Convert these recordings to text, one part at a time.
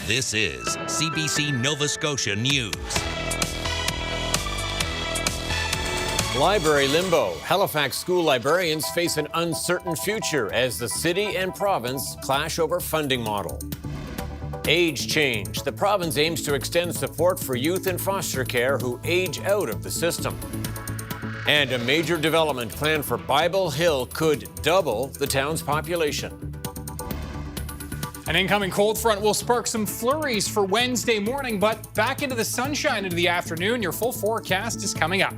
This is CBC Nova Scotia News. Library limbo. Halifax school librarians face an uncertain future as the city and province clash over funding model. Age change. The province aims to extend support for youth in foster care who age out of the system. And a major development plan for Bible Hill could double the town's population. An incoming cold front will spark some flurries for Wednesday morning, but back into the sunshine into the afternoon. Your full forecast is coming up.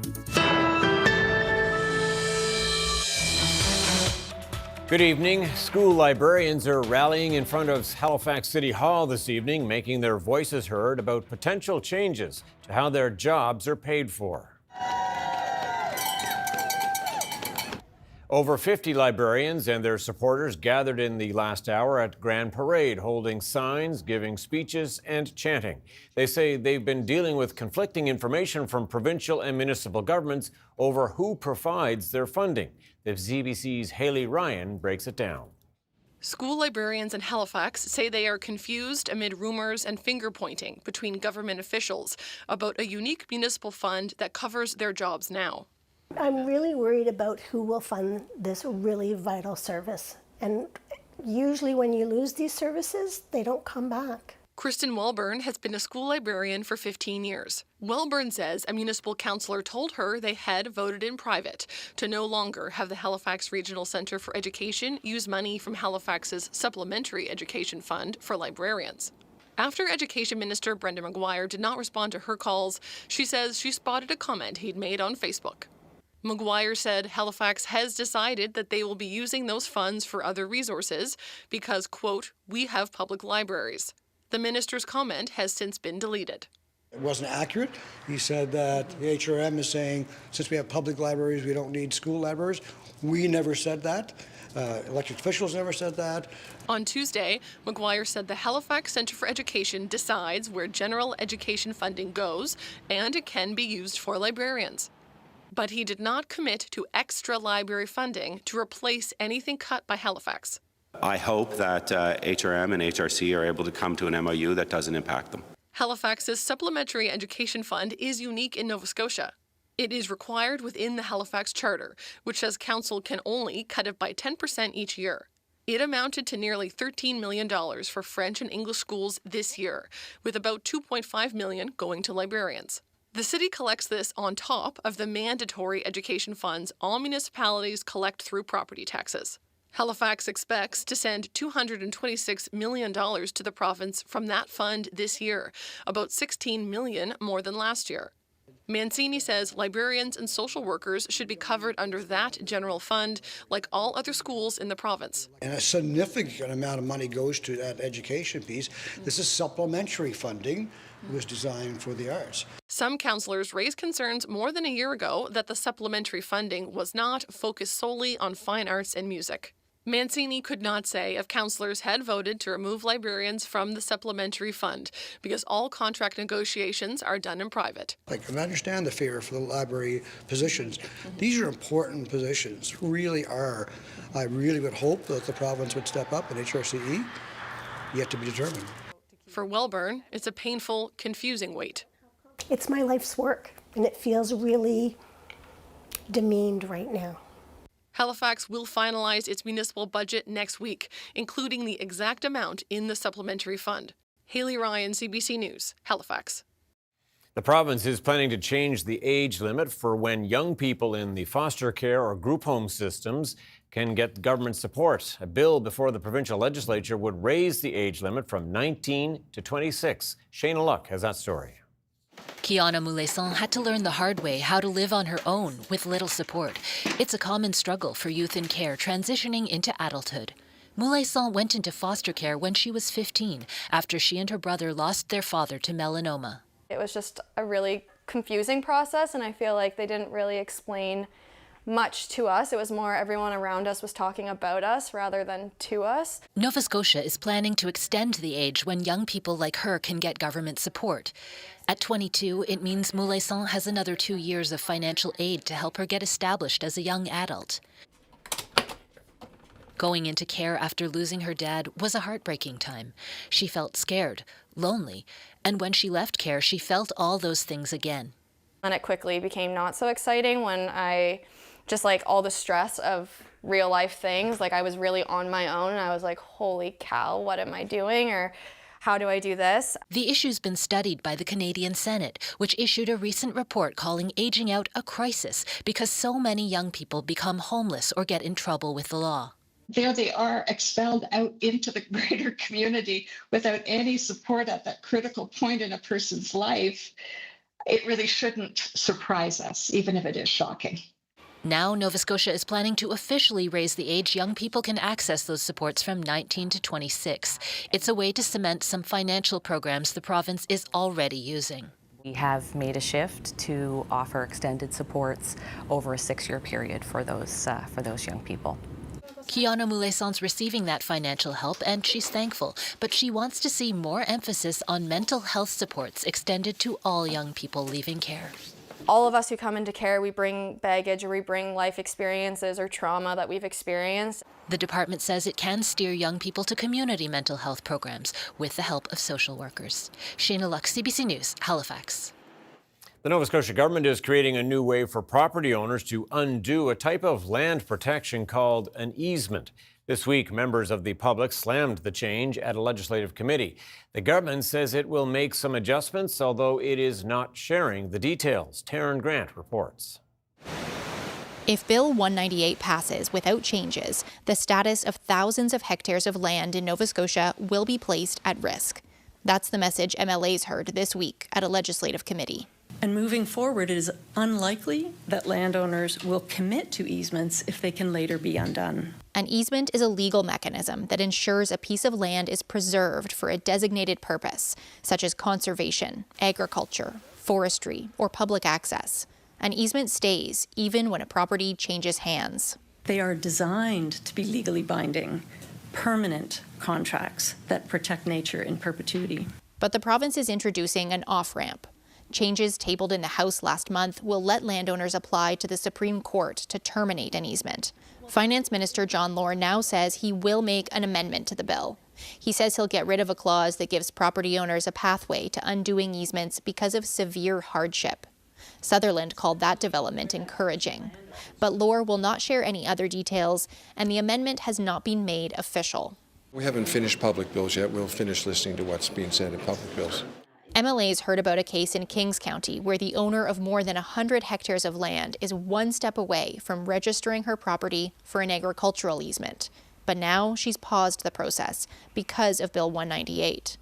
Good evening. School librarians are rallying in front of Halifax City Hall this evening, making their voices heard about potential changes to how their jobs are paid for. Over 50 librarians and their supporters gathered in the last hour at Grand Parade, holding signs, giving speeches, and chanting. They say they've been dealing with conflicting information from provincial and municipal governments over who provides their funding. The CBC's Haley Ryan breaks it down. School librarians in Halifax say they are confused amid rumors and finger-pointing between government officials about a unique municipal fund that covers their jobs now. I'm really worried about who will fund this really vital service. And usually when you lose these services, they don't come back. Kristen Welburn has been a school librarian for 15 years. Welburn says a municipal councillor told her they had voted in private to no longer have the Halifax Regional Centre for Education use money from Halifax's Supplementary Education Fund for librarians. After Education Minister Brenda McGuire did not respond to her calls, she says she spotted a comment he'd made on Facebook. McGuire said Halifax has decided that they will be using those funds for other resources because, quote, we have public libraries. The minister's comment has since been deleted. It wasn't accurate. He said that the HRM is saying, since we have public libraries, we don't need school libraries. We never said that. Elected officials never said that. On Tuesday, McGuire said the Halifax Centre for Education decides where general education funding goes, and it can be used for librarians. But he did not commit to extra library funding to replace anything cut by Halifax. I hope that HRM and HRC are able to come to an MOU that doesn't impact them. Halifax's Supplementary Education Fund is unique in Nova Scotia. It is required within the Halifax Charter, which says council can only cut it by 10% each year. It amounted to nearly $13 million for French and English schools this year, with about $2.5 million going to librarians. The city collects this on top of the mandatory education funds all municipalities collect through property taxes. Halifax expects to send $226 million to the province from that fund this year, about $16 million more than last year. Mancini says librarians and social workers should be covered under that general fund like all other schools in the province. And a significant amount of money goes to that education piece. This is supplementary funding. It was designed for the arts. Some councillors raised concerns more than a year ago that the supplementary funding was not focused solely on fine arts and music. Mancini could not say if councillors had voted to remove librarians from the supplementary fund because all contract negotiations are done in private. I can understand the fear for the library positions. These are important positions, really are. I really would hope that the province would step up and HRCE, yet to be determined. For Welburn, it's a painful, confusing wait. It's my life's work, and it feels really demeaned right now. Halifax will finalize its municipal budget next week, including the exact amount in the supplementary fund. Haley Ryan, CBC News, Halifax. The province is planning to change the age limit for when young people in the foster care or group home systems can get government support. A bill before the provincial legislature would raise the age limit from 19 to 26. Shayna Luck has that story. Kiana Moulesson had to learn the hard way how to live on her own with little support. It's a common struggle for youth in care transitioning into adulthood. Moulesson went into foster care when she was 15 after she and her brother lost their father to melanoma. It was just a really confusing process, and I feel like they didn't really explain much to us. It was more everyone around us was talking about us rather than to us. Nova Scotia is planning to extend the age when young people like her can get government support. At 22, it means Moulesson has another 2 years of financial aid to help her get established as a young adult. Going into care after losing her dad was a heartbreaking time. She felt scared, lonely, and when she left care, she felt all those things again. And it quickly became not so exciting when I just like all the stress of real life things, like I was really on my own and I was like, holy cow, what am I doing? Or how do I do this? The issue's been studied by the Canadian Senate, which issued a recent report calling aging out a crisis because so many young people become homeless or get in trouble with the law. There they are, expelled out into the greater community without any support at that critical point in a person's life. It really shouldn't surprise us, even if it is shocking. Now, Nova Scotia is planning to officially raise the age young people can access those supports from 19 to 26. It's a way to cement some financial programs the province is already using. We have made a shift to offer extended supports over a 6-year period for those young people. Kiana Moulasson's receiving that financial help, and she's thankful, but she wants to see more emphasis on mental health supports extended to all young people leaving care. All of us who come into care, we bring baggage or we bring life experiences or trauma that we've experienced. The department says it can steer young people to community mental health programs with the help of social workers. Shayna Luck, CBC News, Halifax. The Nova Scotia government is creating a new way for property owners to undo a type of land protection called an easement. This week, members of the public slammed the change at a legislative committee. The government says it will make some adjustments, although it is not sharing the details. Taryn Grant reports. If Bill 198 passes without changes, the status of thousands of hectares of land in Nova Scotia will be placed at risk. That's the message MLAs heard this week at a legislative committee. And moving forward, it is unlikely that landowners will commit to easements if they can later be undone. An easement is a legal mechanism that ensures a piece of land is preserved for a designated purpose, such as conservation, agriculture, forestry, or public access. An easement stays even when a property changes hands. They are designed to be legally binding, permanent contracts that protect nature in perpetuity. But the province is introducing an off-ramp. Changes tabled in the House last month will let landowners apply to the Supreme Court to terminate an easement. Finance Minister John Lohr now says he will make an amendment to the bill. He says he'll get rid of a clause that gives property owners a pathway to undoing easements because of severe hardship. Sutherland called that development encouraging. But Lohr will not share any other details, and the amendment has not been made official. We haven't finished public bills yet. We'll finish listening to what's being said in public bills. MLAs heard about a case in Kings County where the owner of more than 100 hectares of land is one step away from registering her property for an agricultural easement. But now she's paused the process because of Bill 198.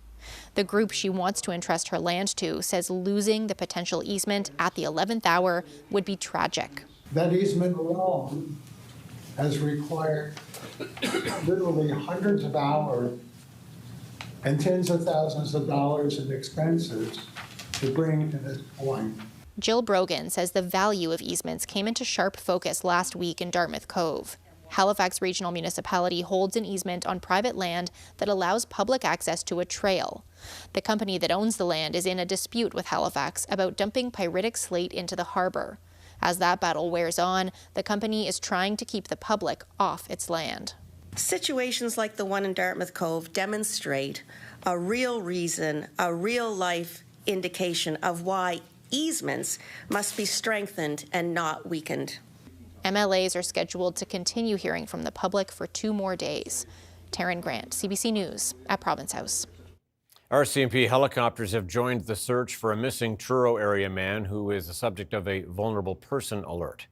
The group she wants to entrust her land to says losing the potential easement at the 11th hour would be tragic. That easement alone has required literally hundreds of hours and tens of thousands of dollars in expenses to bring to this point. Jill Brogan says the value of easements came into sharp focus last week in Dartmouth Cove. Halifax Regional Municipality holds an easement on private land that allows public access to a trail. The company that owns the land is in a dispute with Halifax about dumping pyritic slate into the harbour. As that battle wears on, the company is trying to keep the public off its land. Situations like the one in Dartmouth Cove demonstrate a real reason, a real life indication of why easements must be strengthened and not weakened. MLAs are scheduled to continue hearing from the public for 2 more days. Taryn Grant, CBC News at Province House. RCMP helicopters have joined the search for a missing Truro area man who is the subject of a vulnerable person alert.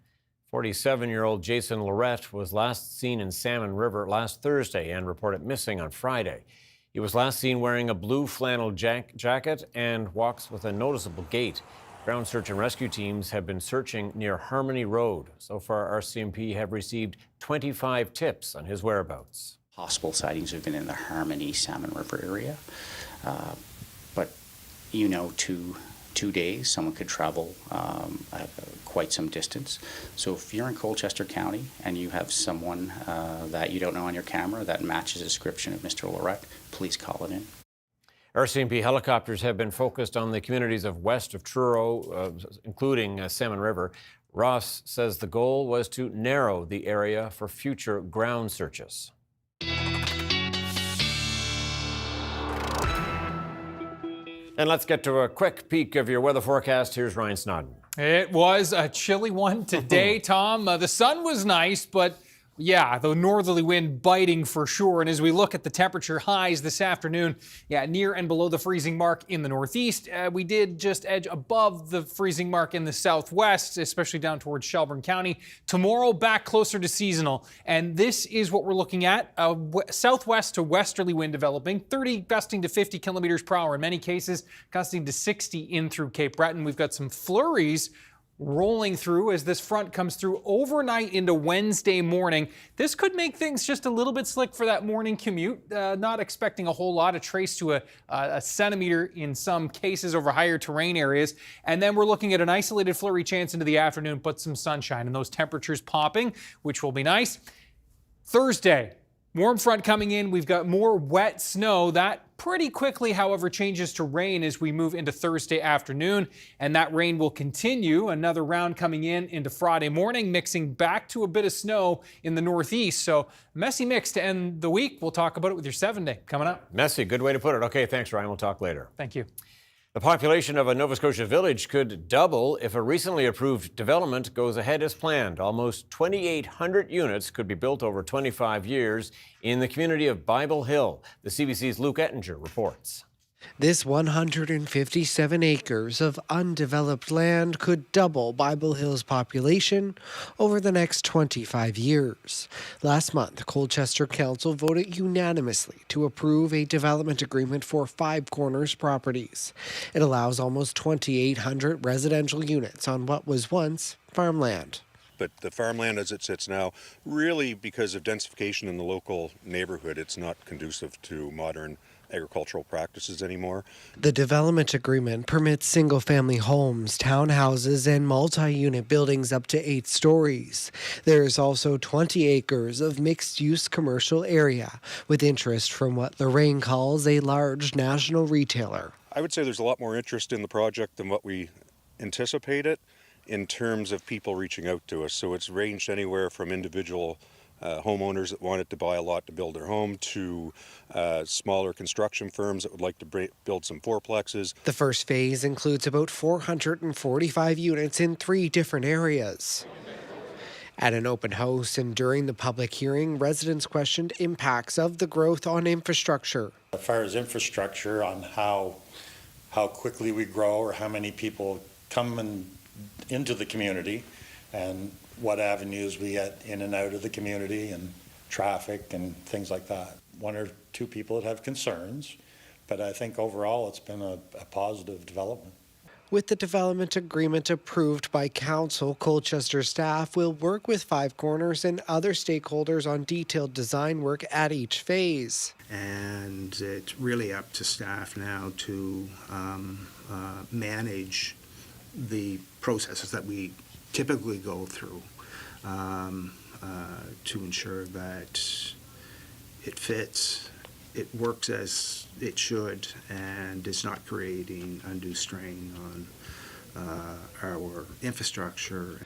47-year-old Jason Lorette was last seen in Salmon River last Thursday and reported missing on Friday. He was last seen wearing a blue flannel jacket and walks with a noticeable gait. Ground search and rescue teams have been searching near Harmony Road. So far, RCMP have received 25 tips on his whereabouts. Possible sightings have been in the Harmony Salmon River area. But, two days, someone could travel quite some distance. So if you're in Colchester County and you have someone that you don't know on your camera that matches the description of Mr. Lorette, please call it in. RCMP helicopters have been focused on the communities of west of Truro, including Salmon River. Ross says the goal was to narrow the area for future ground searches. And let's get to a quick peek of your weather forecast. Here's Ryan Snoddon. It was a chilly one today, Tom. The sun was nice, but yeah, the northerly wind biting for sure. And as we look at the temperature highs this afternoon, near and below the freezing mark in the northeast. We did just edge above the freezing mark in the southwest, especially down towards Shelburne County. Tomorrow, back closer to seasonal. And this is what we're looking at. Southwest to westerly wind developing, 30 gusting to 50 kilometers per hour in many cases, gusting to 60 in through Cape Breton. We've got some flurries rolling through as this front comes through overnight into Wednesday morning. This could make things just a little bit slick for that morning commute. Not expecting a whole lot, a trace to a centimeter in some cases over higher terrain areas. And then we're looking at an isolated flurry chance into the afternoon, but some sunshine and those temperatures popping, which will be nice. Thursday, warm front coming in. We've got more wet snow. That pretty quickly, however, changes to rain as we move into Thursday afternoon. And that rain will continue. Another round coming in into Friday morning, mixing back to a bit of snow in the northeast. So messy mix to end the week. We'll talk about it with your 7-day coming up. Messy, good way to put it. Okay, thanks, Ryan. We'll talk later. Thank you. The population of a Nova Scotia village could double if a recently approved development goes ahead as planned. Almost 2,800 units could be built over 25 years in the community of Bible Hill. The CBC's Luke Ettinger reports. This 157 acres of undeveloped land could double Bible Hill's population over the next 25 years. Last month, Colchester Council voted unanimously to approve a development agreement for Five Corners properties. It allows almost 2,800 residential units on what was once farmland. But the farmland as it sits now, really because of densification in the local neighborhood, it's not conducive to modern agricultural practices anymore. The development agreement permits single-family homes, townhouses, and multi-unit buildings up to 8 stories. There is also 20 acres of mixed-use commercial area, with interest from what Lorraine calls a large national retailer. I would say there's a lot more interest in the project than what we anticipated in terms of people reaching out to us. So it's ranged anywhere from individual homeowners that wanted to buy a lot to build their home to smaller construction firms that would like to build some fourplexes. The first phase includes about 445 units in 3 different areas. At an open house and during the public hearing, residents questioned impacts of the growth on infrastructure. As far as infrastructure, on how quickly we grow or how many people come into the community and what avenues we get in and out of the community and traffic and things like that. 1 or 2 people that have concerns, but I think overall it's been a positive development. With the development agreement approved by council, Colchester staff will work with Five Corners and other stakeholders on detailed design work at each phase. And it's really up to staff now to manage the processes that we typically go through to ensure that it fits, it works as it should, and it's not creating undue strain on our infrastructure.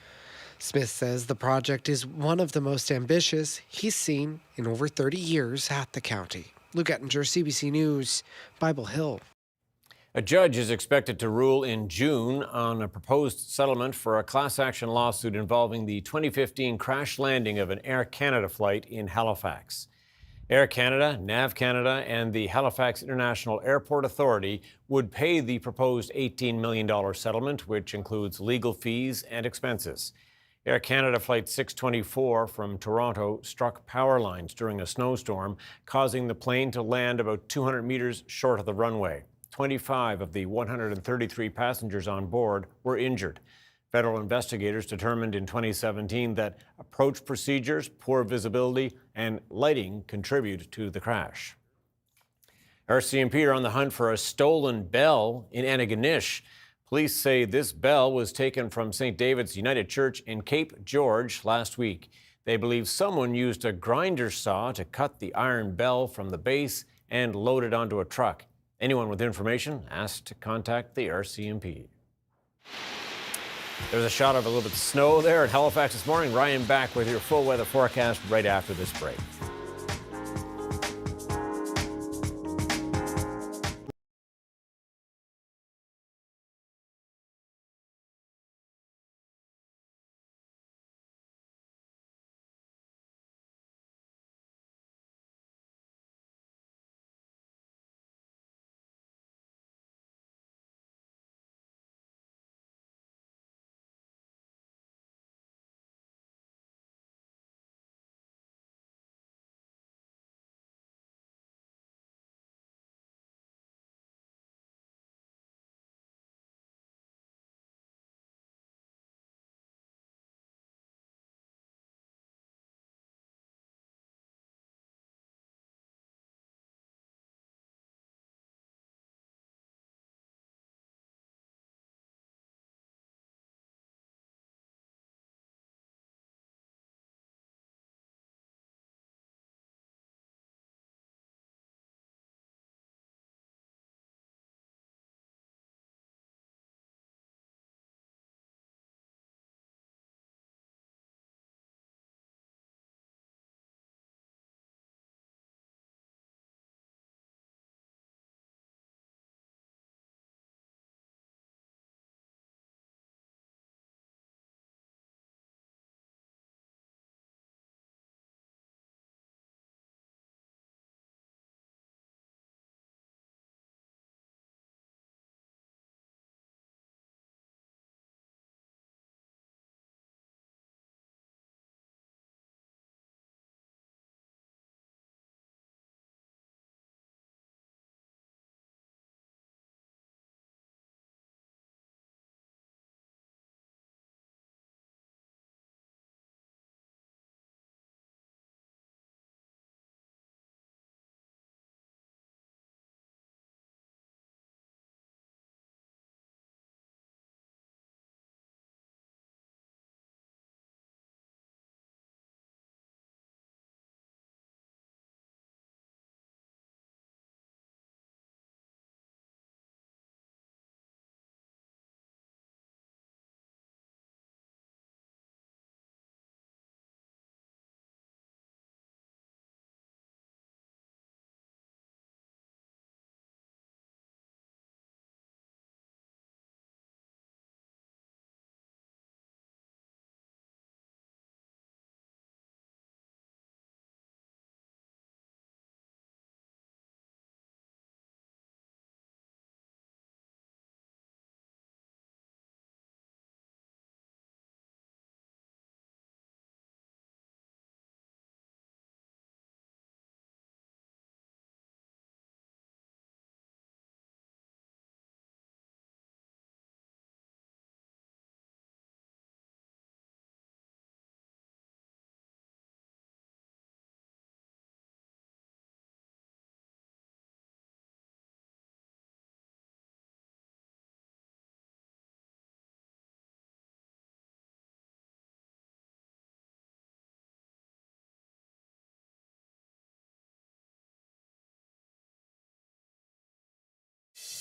Smith says the project is one of the most ambitious he's seen in over 30 years at the county. Luke Ettinger, CBC News, Bible Hill. A judge is expected to rule in June on a proposed settlement for a class action lawsuit involving the 2015 crash landing of an Air Canada flight in Halifax. Air Canada, NAV Canada, and the Halifax International Airport Authority would pay the proposed $18 million settlement, which includes legal fees and expenses. Air Canada Flight 624 from Toronto struck power lines during a snowstorm, causing the plane to land about 200 meters short of the runway. 25 of the 133 passengers on board were injured. Federal investigators determined in 2017 that approach procedures, poor visibility, and lighting contribute to the crash. RCMP are on the hunt for a stolen bell in Antigonish. Police say this bell was taken from St. David's United Church in Cape George last week. They believe someone used a grinder saw to cut the iron bell from the base and load it onto a truck. Anyone with information asked to contact the RCMP. There's a shot of a little bit of snow there at Halifax this morning. Ryan back with your full weather forecast right after this break.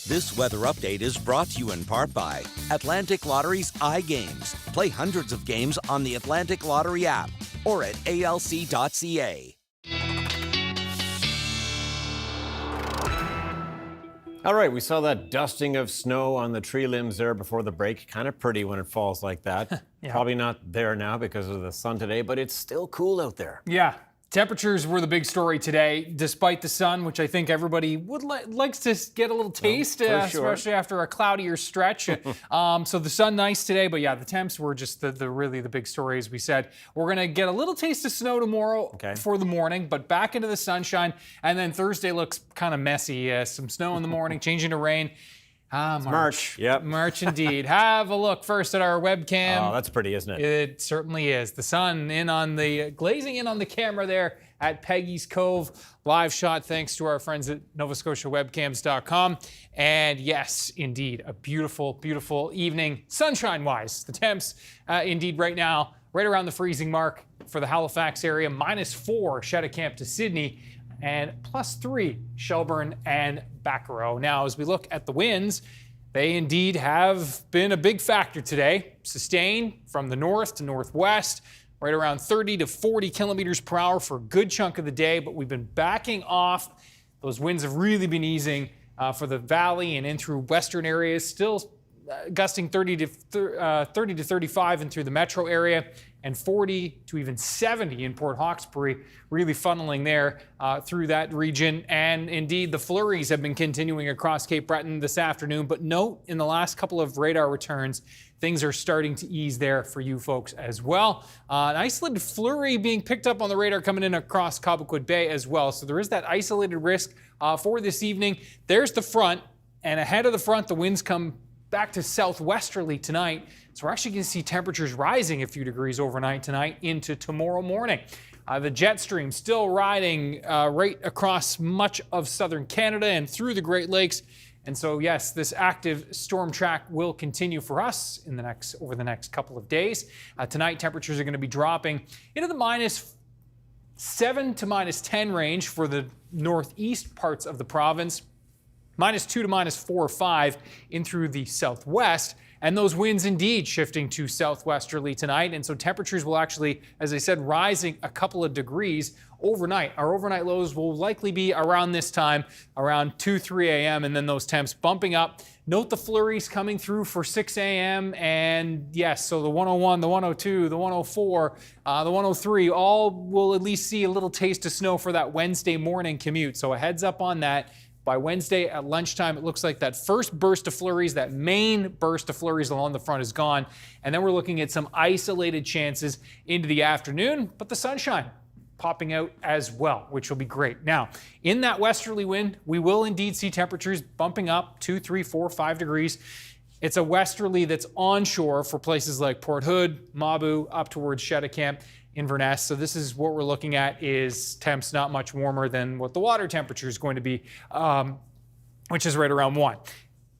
This weather update is brought to you in part by Atlantic Lottery's iGames. Play hundreds of games on the Atlantic Lottery app or at alc.ca. All right, we saw that dusting of snow on the tree limbs there before the break. Kind of pretty when it falls like that. Yeah. Probably not there now because of the sun today, but it's still cool out there. Yeah. Temperatures were the big story today, despite the sun, which I think everybody would likes to get a little taste, especially after a cloudier stretch. So the sun nice today, but yeah, the temps were just really the big story, as we said. We're going to get a little taste of snow tomorrow for the morning, but back into the sunshine. And then Thursday looks kind of messy. Some snow in the morning, changing to rain. March. Yep. March indeed. Have a look first at our webcam. Oh, that's pretty, isn't it? It certainly is. The sun glazing in on the camera there at Peggy's Cove. Live shot thanks to our friends at NovaScotiaWebcams.com. And yes, indeed, a beautiful, beautiful evening, sunshine-wise. The temps, indeed, right now, right around the freezing mark for the Halifax area, -4 Cheticamp to Sydney, and +3 Shelburne and Bacaro. Now, as we look at the winds, they indeed have been a big factor today. sustain from the north to northwest, right around 30 to 40 kilometers per hour for a good chunk of the day, but we've been backing off. Those winds have really been easing for the valley and in through western areas, still gusting 30 to 35 in through the metro area, and 40 to even 70 in Port Hawkesbury, really funneling there through that region. And indeed, the flurries have been continuing across Cape Breton this afternoon. But note, in the last couple of radar returns, things are starting to ease there for you folks as well. An isolated flurry being picked up on the radar coming in across Cobequid Bay as well. So there is that isolated risk for this evening. There's the front, and ahead of the front, the winds come back to southwesterly tonight. So we're actually going to see temperatures rising a few degrees overnight tonight into tomorrow morning. The jet stream still riding right across much of southern Canada and through the Great Lakes. And so, yes, this active storm track will continue for us over the next couple of days. Tonight, temperatures are going to be dropping into the -7 to -10 range for the northeast parts of the province. -2 to -4 or 5 in through the southwest. And those winds indeed shifting to southwesterly tonight. And so temperatures will actually, as I said, rising a couple of degrees overnight. Our overnight lows will likely be around this time, around 2, 3 a.m. And then those temps bumping up. Note the flurries coming through for 6 a.m. And yes, so the 101, the 102, the 104, the 103, all will at least see a little taste of snow for that Wednesday morning commute. So a heads up on that. By Wednesday at lunchtime, it looks like that first burst of flurries, that main burst of flurries along the front is gone. And then we're looking at some isolated chances into the afternoon, but the sunshine popping out as well, which will be great. Now, in that westerly wind, we will indeed see temperatures bumping up 2, 3, 4, 5 degrees. It's a westerly that's onshore for places like Port Hood, Mabu, up towards Cheticamp, Inverness. So this is what we're looking at is temps not much warmer than what the water temperature is going to be, which is right around 1.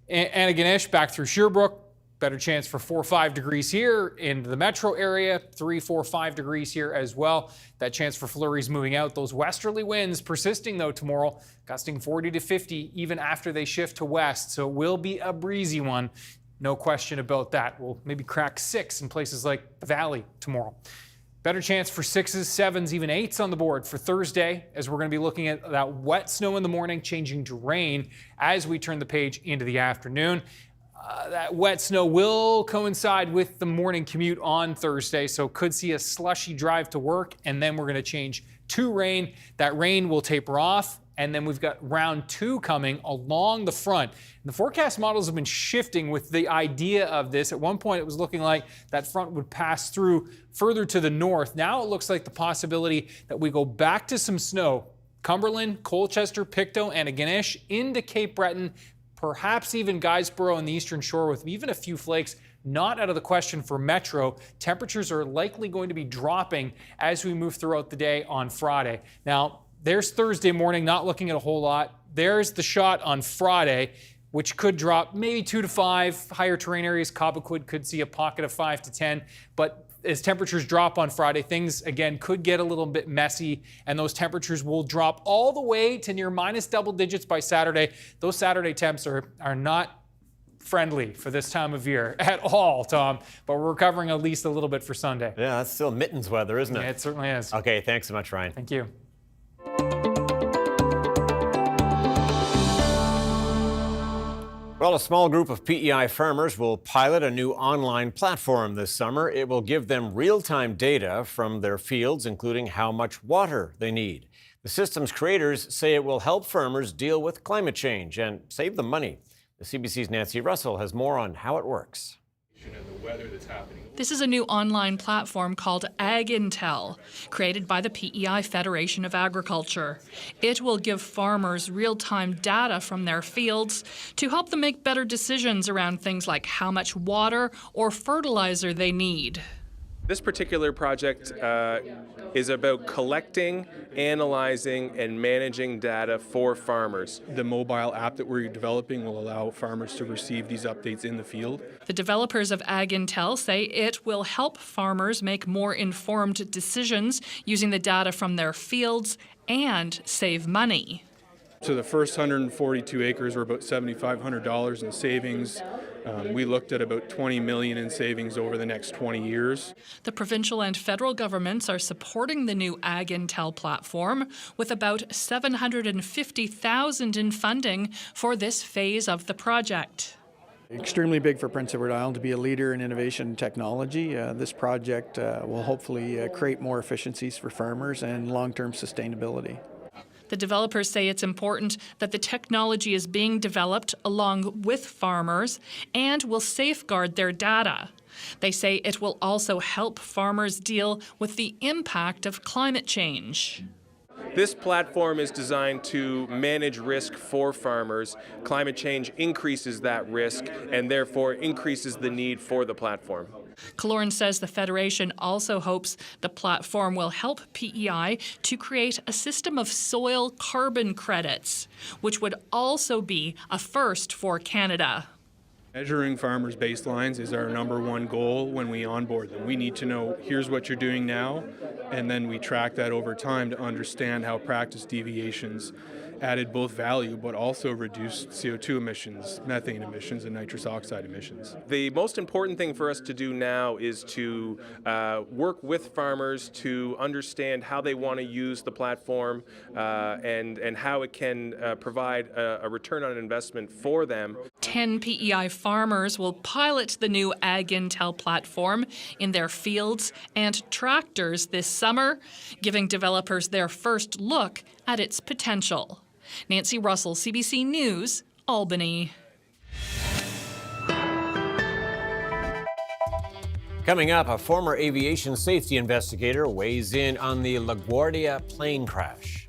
Antigonish back through Sherbrooke, better chance for 4 or 5 degrees here into the metro area, 3, 4, 5 degrees here as well. That chance for flurries moving out. Those westerly winds persisting though tomorrow, gusting 40 to 50 even after they shift to west. So it will be a breezy one, no question about that. We'll maybe crack 6 in places like the Valley tomorrow. Better chance for 6s, 7s, even 8s on the board for Thursday, as we're going to be looking at that wet snow in the morning changing to rain as we turn the page into the afternoon. That wet snow will coincide with the morning commute on Thursday, so could see a slushy drive to work, and then we're going to change to rain. That rain will taper off, and then we've got round 2 coming along the front. And the forecast models have been shifting with the idea of this. At one point, it was looking like that front would pass through further to the north. Now it looks like the possibility that we go back to some snow. Cumberland, Colchester, Pictou, and Antigonish into Cape Breton, perhaps even Guysborough and the Eastern Shore with even a few flakes. Not out of the question for Metro. Temperatures are likely going to be dropping as we move throughout the day on Friday. Now, there's Thursday morning, not looking at a whole lot. There's the shot on Friday, which could drop maybe 2 to 5. Higher terrain areas, Cobequid could see a pocket of 5 to 10. But as temperatures drop on Friday, things, again, could get a little bit messy, and those temperatures will drop all the way to near minus double digits by Saturday. Those Saturday temps are not friendly for this time of year at all, Tom, but we're recovering at least a little bit for Sunday. Yeah, that's still mittens weather, isn't it? Yeah, it certainly is. Okay, thanks so much, Ryan. Thank you. Well, a small group of PEI farmers will pilot a new online platform this summer. It will give them real-time data from their fields, including how much water they need. The system's creators say it will help farmers deal with climate change and save them money. The CBC's Nancy Russell has more on how it works. This is a new online platform called AgIntel, created by the PEI Federation of Agriculture. It will give farmers real-time data from their fields to help them make better decisions around things like how much water or fertilizer they need. This particular project is about collecting, analyzing, and managing data for farmers. The mobile app that we're developing will allow farmers to receive these updates in the field. The developers of AgIntel say it will help farmers make more informed decisions using the data from their fields and save money. So the first 142 acres were about $7,500 in savings. We looked at about 20 million in savings over the next 20 years. The provincial and federal governments are supporting the new Ag Intel platform with about $750,000 in funding for this phase of the project. Extremely big for Prince Edward Island to be a leader in innovation technology. This project will hopefully create more efficiencies for farmers and long-term sustainability. The developers say it's important that the technology is being developed along with farmers and will safeguard their data. They say it will also help farmers deal with the impact of climate change. This platform is designed to manage risk for farmers. Climate change increases that risk and therefore increases the need for the platform. Killorn says the Federation also hopes the platform will help PEI to create a system of soil carbon credits, which would also be a first for Canada. Measuring farmers' baselines is our #1 goal when we onboard them. We need to know, here's what you're doing now, and then we track that over time to understand how practice deviations added both value but also reduced CO2 emissions, methane emissions, and nitrous oxide emissions. The most important thing for us to do now is to work with farmers to understand how they want to use the platform and how it can provide a return on investment for them. 10 PEI farmers will pilot the new Ag Intel platform in their fields and tractors this summer, giving developers their first look at its potential. Nancy Russell, CBC News, Albany. Coming up, a former aviation safety investigator weighs in on the LaGuardia plane crash.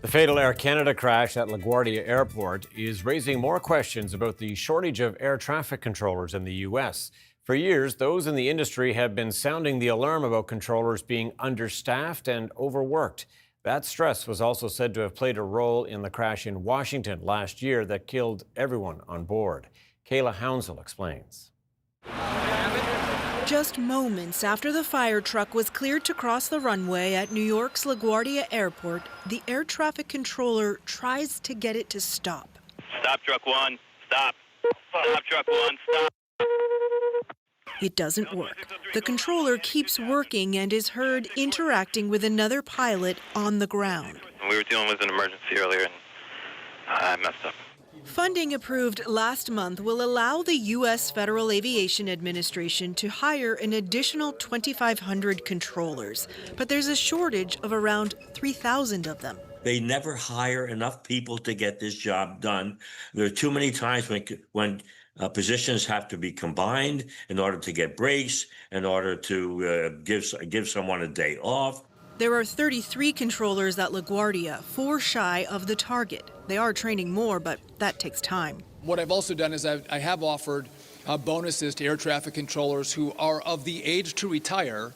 The fatal Air Canada crash at LaGuardia Airport is raising more questions about the shortage of air traffic controllers in the U.S. For years, those in the industry have been sounding the alarm about controllers being understaffed and overworked. That stress was also said to have played a role in the crash in Washington last year that killed everyone on board. Kayla Hounsell explains. Just moments after the fire truck was cleared to cross the runway at New York's LaGuardia Airport, the air traffic controller tries to get it to stop. Stop, truck one. Stop. Stop, truck one. Stop. It doesn't work. The controller keeps working and is heard interacting with another pilot on the ground. We were dealing with an emergency earlier and I messed up. Funding approved last month will allow the U.S. Federal Aviation Administration to hire an additional 2,500 controllers, but there's a shortage of around 3,000 of them. They never hire enough people to get this job done. There are too many times when positions have to be combined in order to get breaks, in order to give someone a day off. There are 33 controllers at LaGuardia, 4 shy of the target. They are training more, but that takes time. What I've also done is I have offered bonuses to air traffic controllers who are of the age to retire.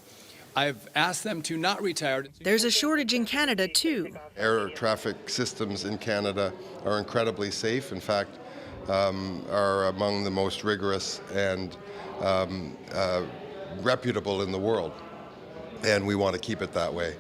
I've asked them to not retire. There's a shortage in Canada, too. Air traffic systems in Canada are incredibly safe. In fact, are among the most rigorous and reputable in the world. And we want to keep it that way.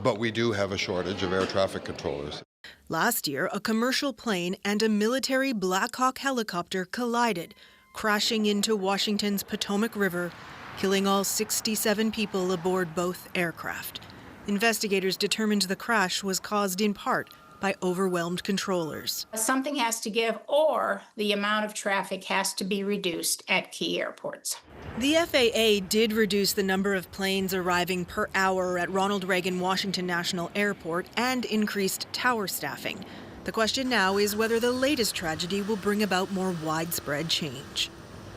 But we do have a shortage of air traffic controllers. Last year, a commercial plane and a military Black Hawk helicopter collided, crashing into Washington's Potomac River, killing all 67 people aboard both aircraft. Investigators determined the crash was caused in part by overwhelmed controllers. Something has to give, or the amount of traffic has to be reduced at key airports. The FAA did reduce the number of planes arriving per hour at Ronald Reagan Washington National Airport and increased tower staffing. The question now is whether the latest tragedy will bring about more widespread change.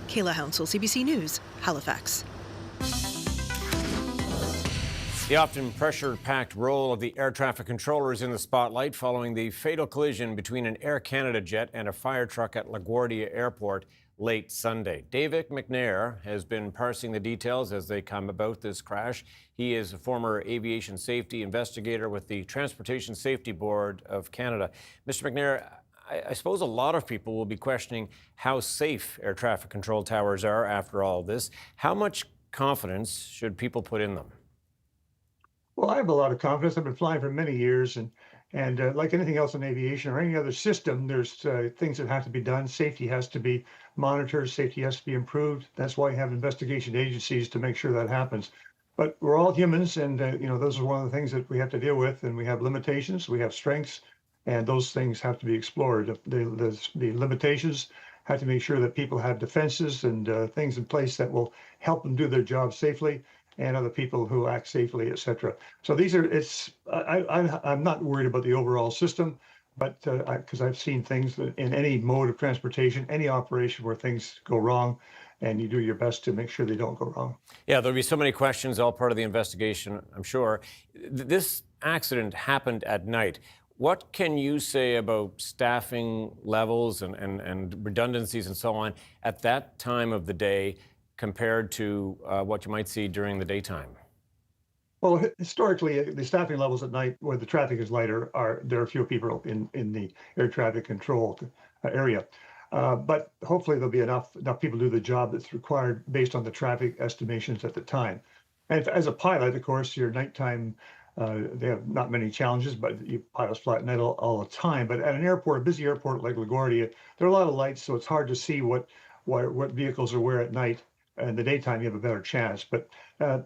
Kayla Hounsell, CBC News, Halifax. The often pressure-packed role of the air traffic controllers in the spotlight following the fatal collision between an Air Canada jet and a fire truck at LaGuardia Airport late Sunday. David McNair has been parsing the details as they come about this crash. He is a former aviation safety investigator with the Transportation Safety Board of Canada. Mr. McNair, I suppose a lot of people will be questioning how safe air traffic control towers are after all this. How much confidence should people put in them? Well, I have a lot of confidence. I've been flying for many years, and like anything else in aviation or any other system, there's things that have to be done. Safety has to be monitored. Safety has to be improved. That's why you have investigation agencies to make sure that happens. But we're all humans, and those are one of the things that we have to deal with. And we have limitations, we have strengths, and those things have to be explored. The limitations have to make sure that people have defenses and things in place that will help them do their job safely, and other people who act safely, etc. So these are, I'm not worried about the overall system, but because I've seen things in any mode of transportation, any operation where things go wrong, and you do your best to make sure they don't go wrong. Yeah, there'll be so many questions, all part of the investigation, I'm sure. This accident happened at night. What can you say about staffing levels and redundancies and so on at that time of the day compared to what you might see during the daytime? Well, historically, the staffing levels at night, where the traffic is lighter, there are fewer people in the air traffic control area. But hopefully there'll be enough people to do the job that's required based on the traffic estimations at the time. And as a pilot, of course, your nighttime, they have not many challenges, but pilots fly at night all the time. But at an airport, a busy airport like LaGuardia, there are a lot of lights, so it's hard to see what vehicles are where at night. In the daytime, you have a better chance. But the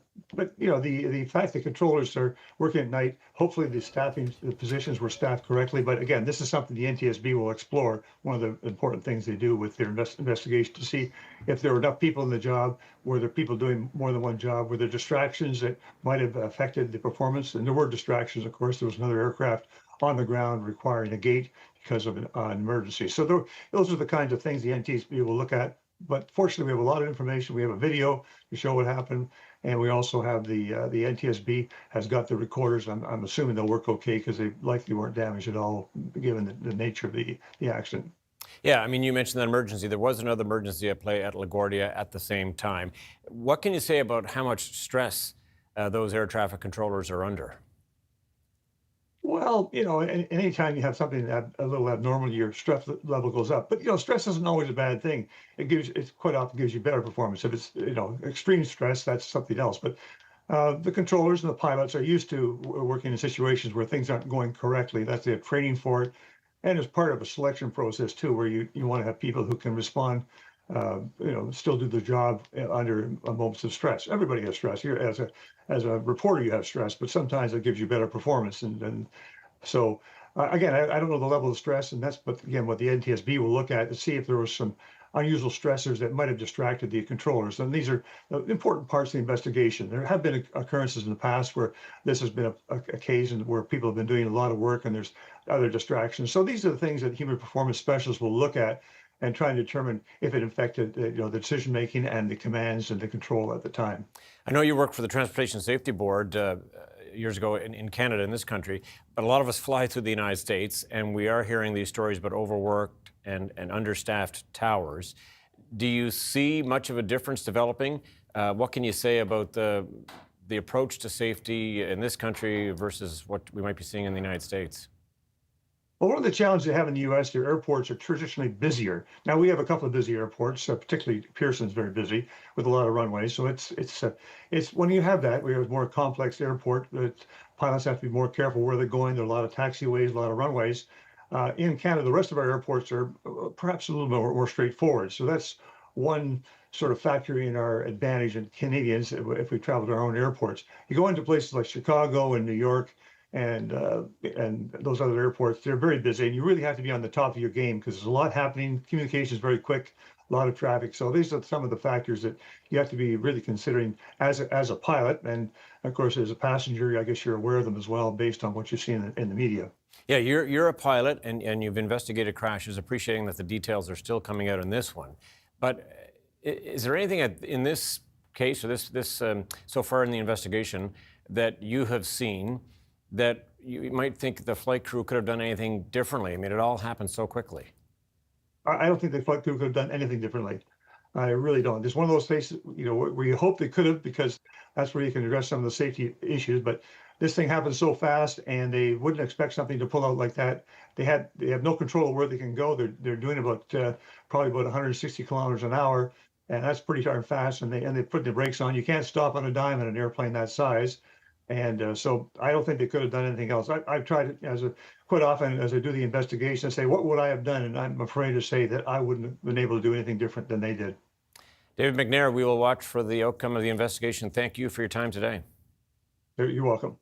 fact that controllers are working at night, hopefully the positions were staffed correctly. But again, this is something the NTSB will explore. One of the important things they do with their investigation to see if there were enough people in the job, were there people doing more than one job, were there distractions that might have affected the performance. And there were distractions, of course. There was another aircraft on the ground requiring a gate because of an emergency. So those are the kinds of things the NTSB will look at. but fortunately, we have a lot of information. We have a video to show what happened, and we also have the NTSB has got the recorders. I'm assuming they'll work okay because they likely weren't damaged at all, given the nature of the accident. Yeah, I mean, you mentioned that emergency. There was another emergency at play at LaGuardia at the same time. What can you say about how much stress those air traffic controllers are under? Well, anytime you have something a little abnormal, your stress level goes up. But stress isn't always a bad thing. It quite often gives you better performance. If it's extreme stress, that's something else. But the controllers and the pilots are used to working in situations where things aren't going correctly. That's they have training for it, and it's part of a selection process too, where you want to have people who can respond, still do the job under moments of stress. Everybody has stress. Here, as a reporter, you have stress, but sometimes it gives you better performance. And so again, I don't know the level of stress, and but again, what the NTSB will look at to see if there was some unusual stressors that might have distracted the controllers. And these are important parts of the investigation. There have been occurrences in the past where this has been a occasion where people have been doing a lot of work and there's other distractions. So these are the things that human performance specialists will look at and try and determine if it affected the decision making and the commands and the control at the time. I know you worked for the Transportation Safety Board years ago in Canada, in this country, but a lot of us fly through the United States, and we are hearing these stories about overworked and understaffed towers. Do you see much of a difference developing? What can you say about the approach to safety in this country versus what we might be seeing in the United States? Well, one of the challenges they have in the U.S., their airports are traditionally busier. Now, we have a couple of busy airports, particularly Pearson's very busy with a lot of runways. So it's when you have that, we have a more complex airport, pilots have to be more careful where they're going. There are a lot of taxiways, a lot of runways. In Canada, the rest of our airports are perhaps a little bit more straightforward. So that's one sort of factor in our advantage in Canadians if we travel to our own airports. You go into places like Chicago and New York, and those other airports, they're very busy, and you really have to be on the top of your game because there's a lot happening. Communication is very quick, a lot of traffic. So these are some of the factors that you have to be really considering as a pilot, and of course as a passenger, I guess you're aware of them as well based on what you see in the media. Yeah, you're a pilot, and you've investigated crashes, appreciating that the details are still coming out in this one. But is there anything in this case or this so far in the investigation that you have seen that you might think the flight crew could have done anything differently? I mean, it all happened so quickly. I don't think the flight crew could have done anything differently. I really don't. It's one of those places, where you hope they could have, because that's where you can address some of the safety issues. But this thing happened so fast, and they wouldn't expect something to pull out like that. They have no control of where they can go. They're doing probably about 160 kilometers an hour, and that's pretty darn fast. And they put the brakes on. You can't stop on a dime in an airplane that size. And so I don't think they could have done anything else. I've tried it quite often as I do the investigation, say, what would I have done? And I'm afraid to say that I wouldn't have been able to do anything different than they did. David McNair, we will watch for the outcome of the investigation. Thank you for your time today. You're welcome.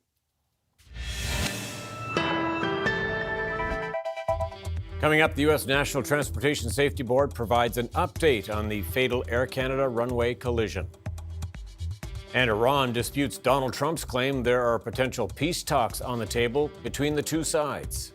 Coming up, the U.S. National Transportation Safety Board provides an update on the fatal Air Canada runway collision. And Iran disputes Donald Trump's claim there are potential peace talks on the table between the two sides.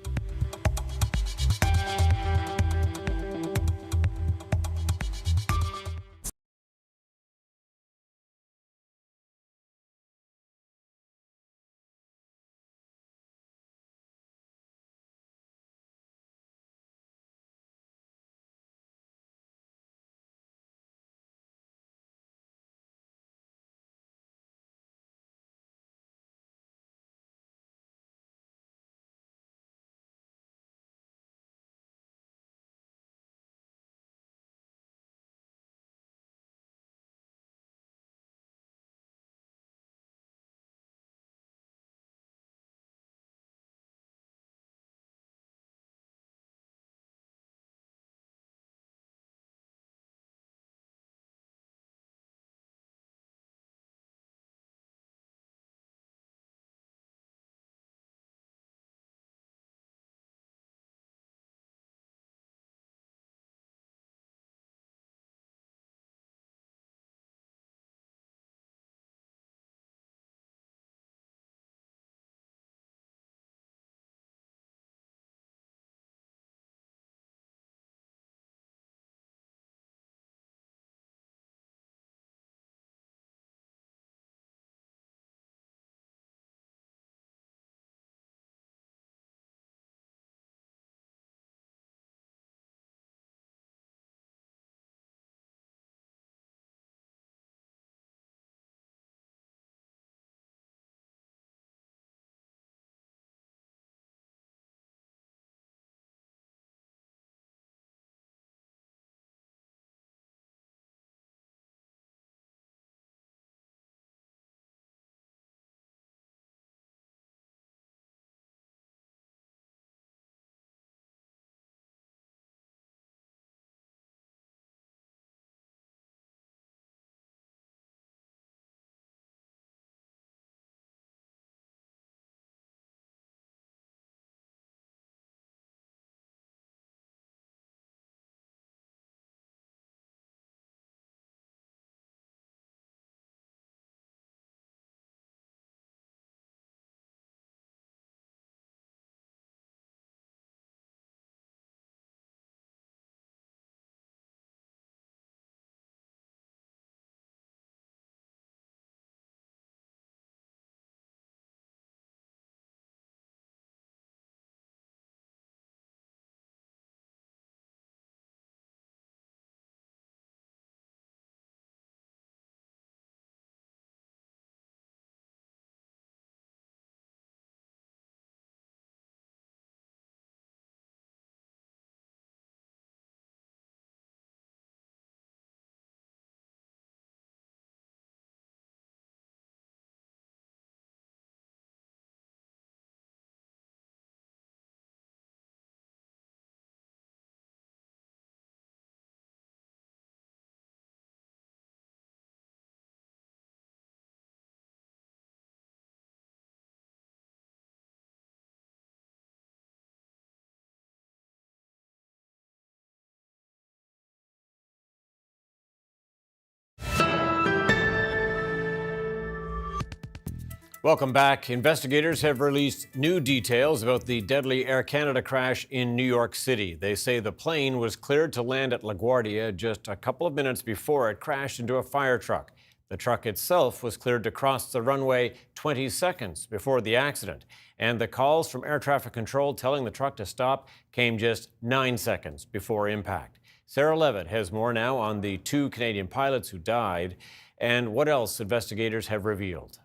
Welcome back. Investigators have released new details about the deadly Air Canada crash in New York City. They say the plane was cleared to land at LaGuardia just a couple of minutes before it crashed into a fire truck. The truck itself was cleared to cross the runway 20 seconds before the accident. And the calls from air traffic control telling the truck to stop came just 9 seconds before impact. Sarah Levitt has more now on the 2 Canadian pilots who died and what else investigators have revealed.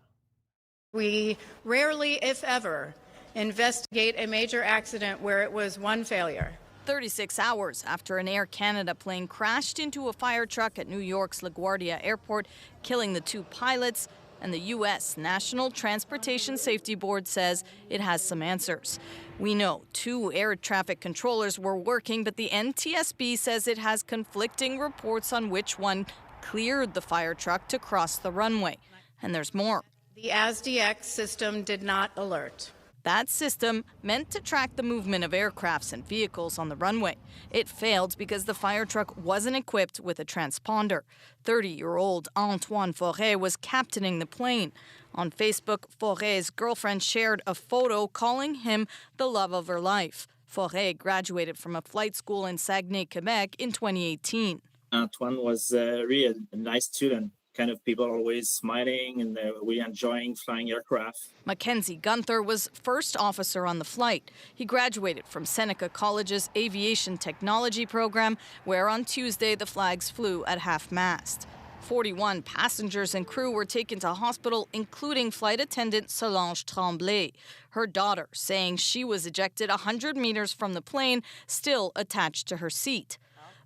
We rarely, if ever, investigate a major accident where it was one failure. 36 hours after an Air Canada plane crashed into a fire truck at New York's LaGuardia Airport, killing the 2 pilots, and the U.S. National Transportation Safety Board says it has some answers. We know 2 air traffic controllers were working, but the NTSB says it has conflicting reports on which one cleared the fire truck to cross the runway. And there's more. The ASDX system did not alert. That system meant to track the movement of aircrafts and vehicles on the runway. It failed because the fire truck wasn't equipped with a transponder. 30-year-old Antoine Forêt was captaining the plane. On Facebook, Forêt's girlfriend shared a photo calling him the love of her life. Forêt graduated from a flight school in Saguenay, Quebec in 2018. Antoine was really a nice student. Kind of people always smiling and really enjoying flying aircraft. Mackenzie Gunther was first officer on the flight. He graduated from Seneca College's Aviation Technology program, where on Tuesday the flags flew at half-mast. 41 passengers and crew were taken to hospital, including flight attendant Solange Tremblay. Her daughter saying she was ejected 100 meters from the plane, still attached to her seat.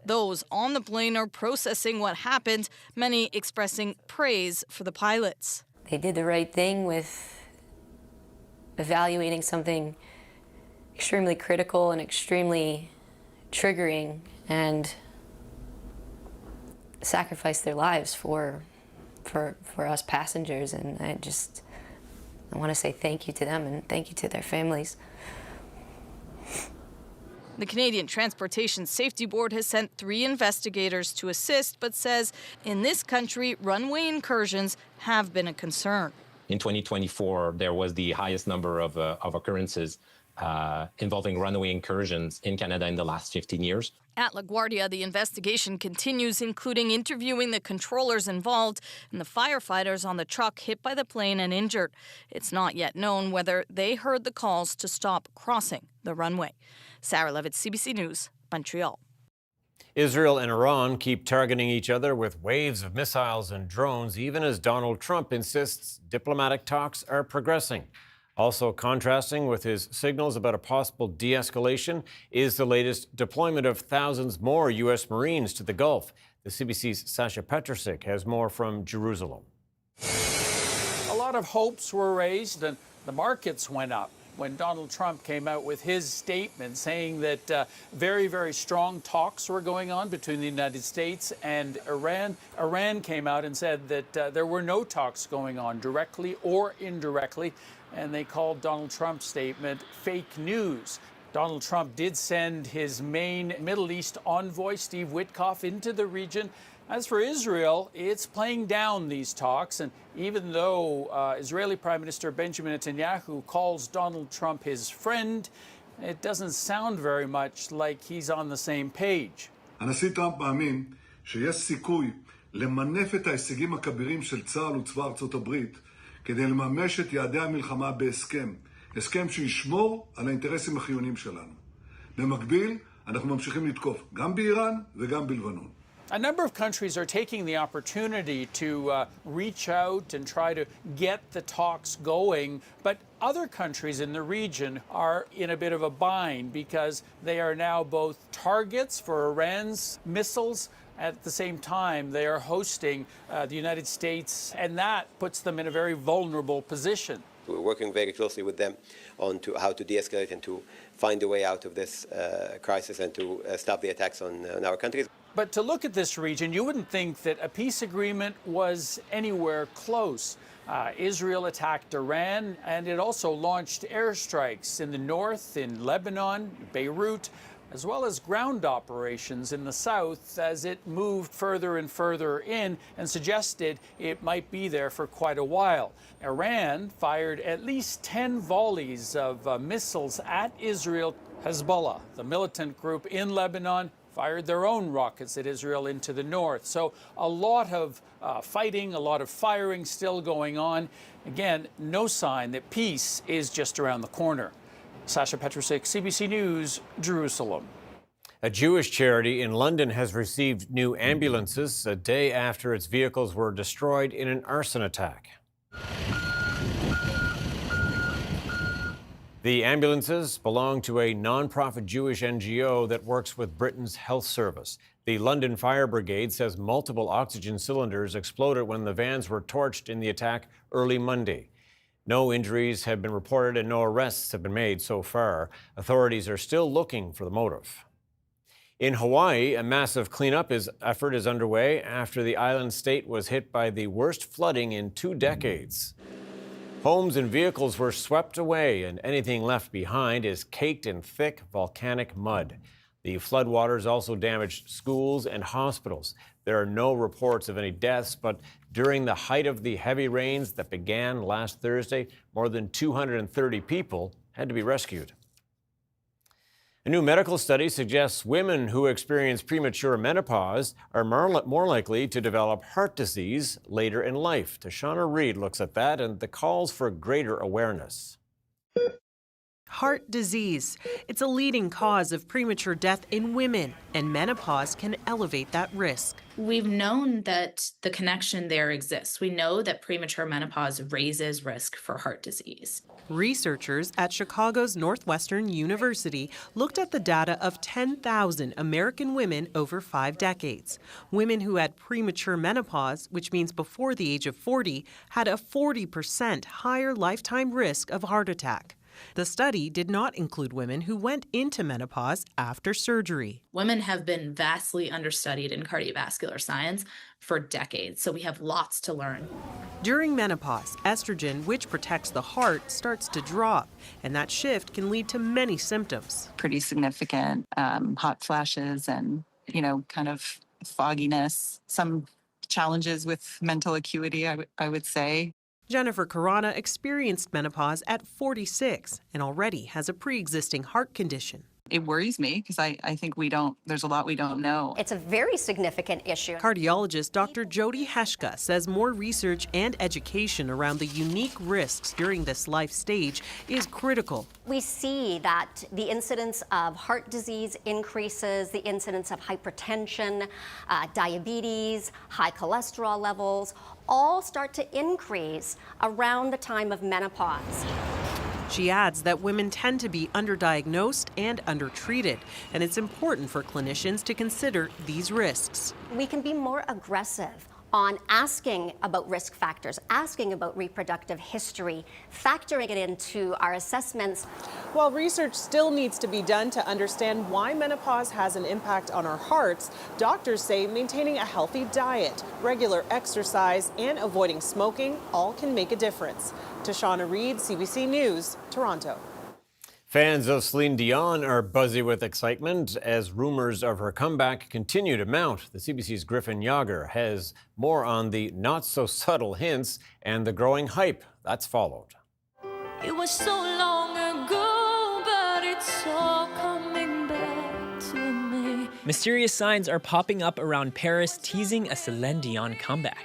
Those on the plane are processing what happened, many expressing praise for the pilots. They did the right thing with evaluating something extremely critical and extremely triggering and sacrificed their lives for us passengers. And I want to say thank you to them and thank you to their families. The Canadian Transportation Safety Board has sent 3 investigators to assist, but says in this country, runway incursions have been a concern. In 2024, there was the highest number of occurrences involving runway incursions in Canada in the last 15 years. At LaGuardia, the investigation continues, including interviewing the controllers involved and the firefighters on the truck hit by the plane and injured. It's not yet known whether they heard the calls to stop crossing the runway. Sarah Levitt, CBC News, Montreal. Israel and Iran keep targeting each other with waves of missiles and drones, even as Donald Trump insists diplomatic talks are progressing. Also contrasting with his signals about a possible de-escalation is the latest deployment of thousands more U.S. Marines to the Gulf. The CBC's Sasha Petrusik has more from Jerusalem. A lot of hopes were raised and the markets went up when Donald Trump came out with his statement saying that very, very strong talks were going on between the United States and Iran. Iran came out and said that there were no talks going on directly or indirectly, and they called Donald Trump's statement fake news. Donald Trump did send his main Middle East envoy, Steve Witkoff, into the region. As for Israel, it's playing down these talks, and even though Israeli Prime Minister Benjamin Netanyahu calls Donald Trump his friend, it doesn't sound very much like he's on the same page. הנשיא טראמפ מאמין שיש סיכוי למנף את ההישגים הכבירים של צה"ל וצבא ארצות הברית כדי לממש את יעדי המלחמה בהסכם, הסכם שישמור על האינטרסים החיוניים שלנו. במקביל, אנחנו ממשיכים לתקוף גם באיראן וגם בלבנון. A number of countries are taking the opportunity to reach out and try to get the talks going, but other countries in the region are in a bit of a bind because they are now both targets for Iran's missiles. At the same time, they are hosting the United States, and that puts them in a very vulnerable position. We're working very closely with them on how to de-escalate and to find a way out of this crisis and to stop the attacks on our countries. But to look at this region, you wouldn't think that a peace agreement was anywhere close. Israel attacked Iran, and it also launched airstrikes in the north, in Lebanon, Beirut. as well as ground operations in the south as it moved further and further in and suggested it might be there for quite a while. Iran fired at least 10 volleys of missiles at Israel. Hezbollah, the militant group in Lebanon, fired their own rockets at Israel into the north. So a lot of fighting, a lot of firing still going on. Again, no sign that peace is just around the corner. Sasha Petrusik, CBC News, Jerusalem. A Jewish charity in London has received new ambulances a day after its vehicles were destroyed in an arson attack. The ambulances belong to a non-profit Jewish NGO that works with Britain's health service. The London Fire Brigade says multiple oxygen cylinders exploded when the vans were torched in the attack early Monday. No injuries have been reported and no arrests have been made so far. Authorities are still looking for the motive. In Hawaii, a massive cleanup effort is underway after the island state was hit by the worst flooding in 2 decades. Homes and vehicles were swept away, and anything left behind is caked in thick volcanic mud. The floodwaters also damaged schools and hospitals. There are no reports of any deaths, but during the height of the heavy rains that began last Thursday, more than 230 people had to be rescued. A new medical study suggests women who experience premature menopause are more likely to develop heart disease later in life. Tashana Reid looks at that and the calls for greater awareness. Heart disease. It's a leading cause of premature death in women, and menopause can elevate that risk. We've known that the connection there exists. We know that premature menopause raises risk for heart disease. Researchers at Chicago's Northwestern University looked at the data of 10,000 American women over 5 decades. Women who had premature menopause, which means before the age of 40, had a 40% higher lifetime risk of heart attack. The study did not include women who went into menopause after surgery. Women have been vastly understudied in cardiovascular science for decades, so we have lots to learn. During menopause, estrogen, which protects the heart, starts to drop, and that shift can lead to many symptoms. Pretty significant hot flashes and, kind of fogginess, some challenges with mental acuity, I would say. Jennifer Carana experienced menopause at 46 and already has a pre-existing heart condition. It worries me because I think there's a lot we don't know. It's a very significant issue. Cardiologist Dr. Jody Heshka says more research and education around the unique risks during this life stage is critical. We see that the incidence of heart disease increases, the incidence of hypertension, diabetes, high cholesterol levels, all start to increase around the time of menopause. She adds that women tend to be underdiagnosed and undertreated, and it's important for clinicians to consider these risks. We can be more aggressive on asking about risk factors, asking about reproductive history, factoring it into our assessments. While research still needs to be done to understand why menopause has an impact on our hearts, doctors say maintaining a healthy diet, regular exercise, and avoiding smoking all can make a difference. Tashana Reid, CBC News, Toronto. Fans of Celine Dion are buzzy with excitement as rumors of her comeback continue to mount. The CBC's Griffin Yager has more on the not-so-subtle hints and the growing hype that's followed. It was so long ago, but it's all coming back to me. Mysterious signs are popping up around Paris, teasing a Celine Dion comeback.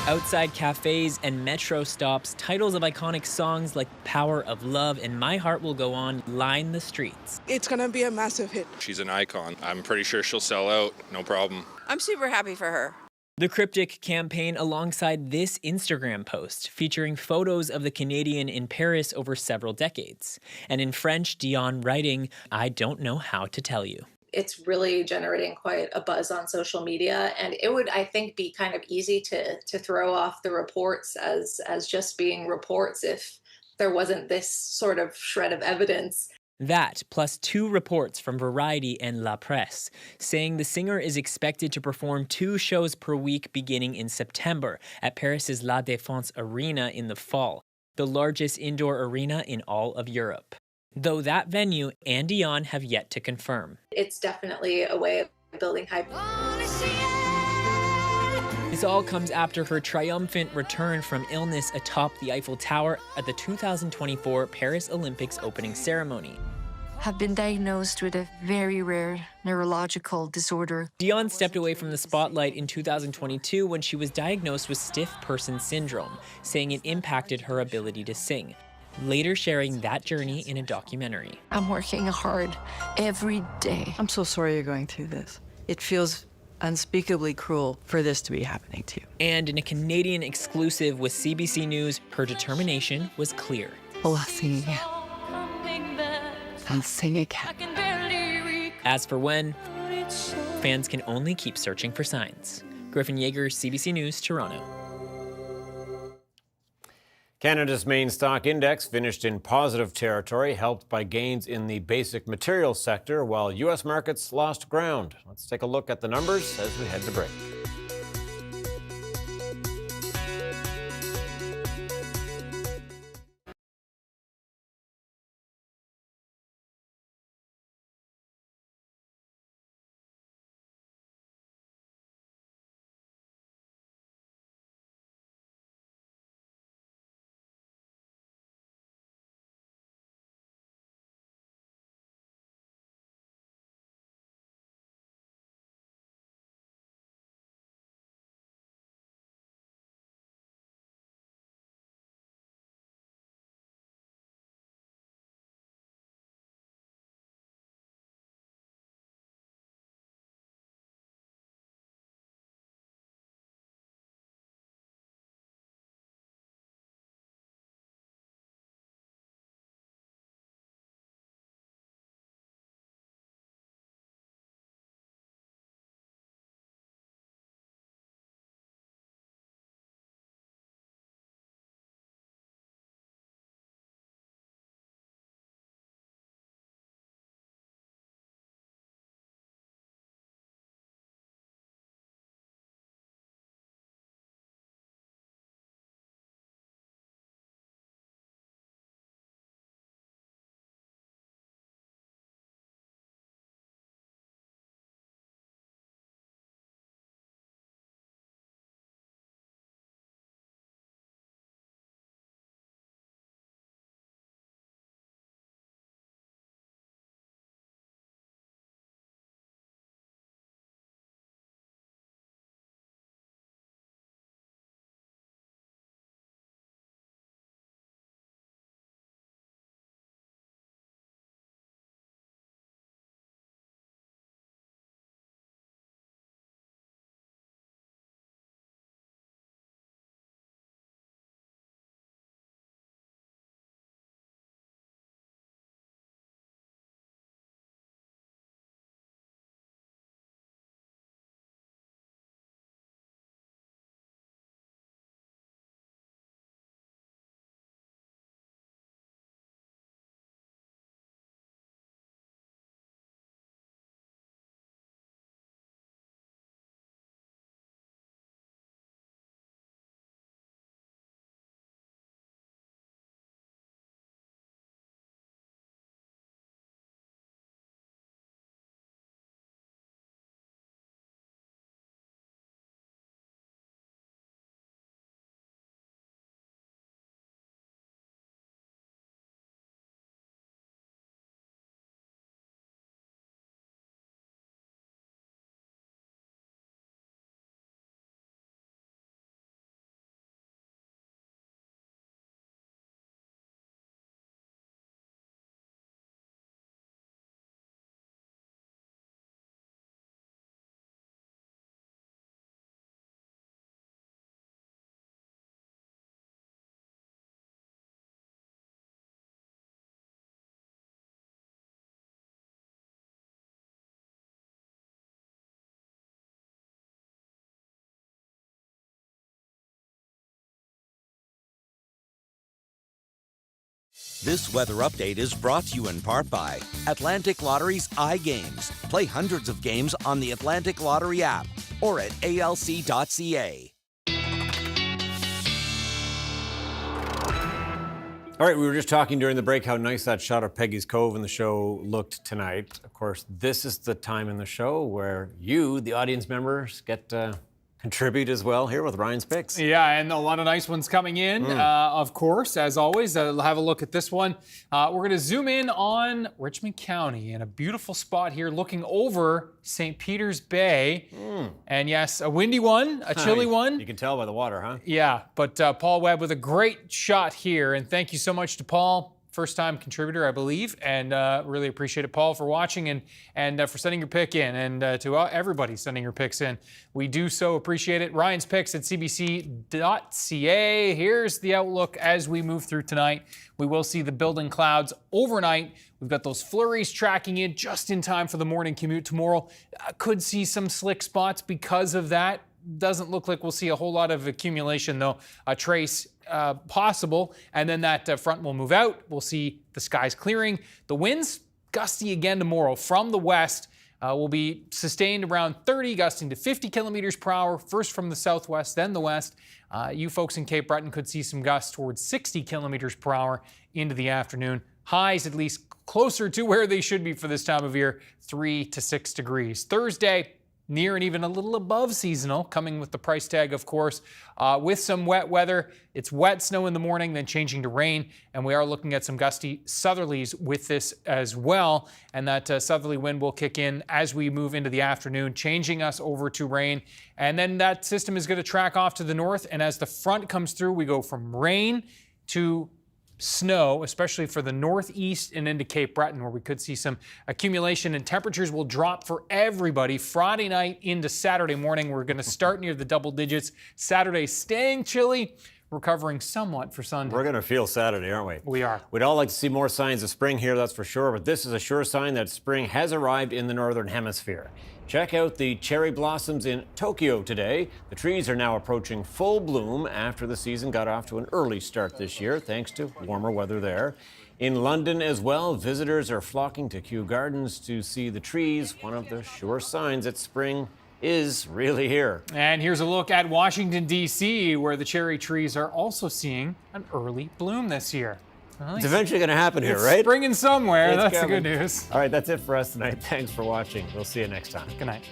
Outside cafes and metro stops, titles of iconic songs like Power of Love and My Heart Will Go On line the streets. It's gonna be a massive hit. She's an icon. I'm pretty sure she'll sell out, no problem. I'm super happy for her. The cryptic campaign alongside this Instagram post featuring photos of the Canadian in Paris over several decades. And in French, Dion writing, "I don't know how to tell you." It's really generating quite a buzz on social media, and it would, I think, be kind of easy to throw off the reports as just being reports if there wasn't this sort of shred of evidence. That, plus 2 reports from Variety and La Presse, saying the singer is expected to perform 2 shows per week beginning in September at Paris's La Défense Arena in the fall, the largest indoor arena in all of Europe. though that venue and Dion have yet to confirm. It's definitely a way of building hype. This all comes after her triumphant return from illness atop the Eiffel Tower at the 2024 Paris Olympics opening ceremony. Have been diagnosed with a very rare neurological disorder. Dion stepped away from the spotlight in 2022 when she was diagnosed with stiff person syndrome, saying it impacted her ability to sing, later sharing that journey in a documentary. I'm working hard every day. I'm so sorry you're going through this. It feels unspeakably cruel for this to be happening to you. And in a Canadian exclusive with CBC News, her determination was clear. Well, I'll sing again. I'll sing again. As for when, fans can only keep searching for signs. Griffin Yeager, CBC News, Toronto. Canada's main stock index finished in positive territory, helped by gains in the basic materials sector, while U.S. markets lost ground. Let's take a look at the numbers as we head to break. This weather update is brought to you in part by Atlantic Lottery's iGames. Play hundreds of games on the Atlantic Lottery app or at alc.ca. All right, we were just talking during the break how nice that shot of Peggy's Cove in the show looked tonight. Of course, this is the time in the show where you, the audience members, get to contribute as well here with Ryan's picks. Yeah, and a lot of nice ones coming in, of course, as always. Have a look at this one. We're going to zoom in on Richmond County in a beautiful spot here looking over St. Peter's Bay. And yes, a windy one, a chilly one. You can tell by the water, huh? Yeah, but Paul Webb with a great shot here. And thank you so much to Paul. First-time contributor, I believe, and really appreciate it, Paul, for watching and for sending your pick in, and to everybody sending your picks in. We do so appreciate it. Ryan's picks at cbc.ca. Here's the outlook as we move through tonight. We will see the building clouds overnight. We've got those flurries tracking in just in time for the morning commute tomorrow. Could see some slick spots because of that. Doesn't look like we'll see a whole lot of accumulation, though. A trace possible, and then that front will move out. We'll see the skies clearing. The winds gusty again tomorrow from the west. Will be sustained around 30, gusting to 50 kilometers per hour, first from the southwest, then the west. You folks in Cape Breton could see some gusts towards 60 kilometers per hour into the afternoon. Highs at least closer to where they should be for this time of year, 3 to 6 degrees. Thursday, near and even a little above seasonal, coming with the price tag, of course, with some wet weather. It's wet snow in the morning, then changing to rain, and we are looking at some gusty southerlies with this as well, and that southerly wind will kick in as we move into the afternoon, changing us over to rain, and then that system is going to track off to the north, and as the front comes through, we go from rain to snow, especially for the northeast and into Cape Breton, where we could see some accumulation, and temperatures will drop for everybody Friday night into Saturday morning. We're going to start near the double digits. Saturday staying chilly, recovering somewhat for Sunday. We're going to feel Saturday, aren't we? We are. We'd all like to see more signs of spring here, that's for sure, but this is a sure sign that spring has arrived in the northern hemisphere. Check out the cherry blossoms in Tokyo today. The trees are now approaching full bloom after the season got off to an early start this year, thanks to warmer weather there. In London as well, visitors are flocking to Kew Gardens to see the trees, one of the sure signs that spring is really here. And here's a look at Washington, D.C., where the cherry trees are also seeing an early bloom this year. It's eventually going to happen here, it's right? Springing somewhere. It's That's coming. the good news. All right, that's it for us tonight. Thanks for watching. We'll see you next time. Good night.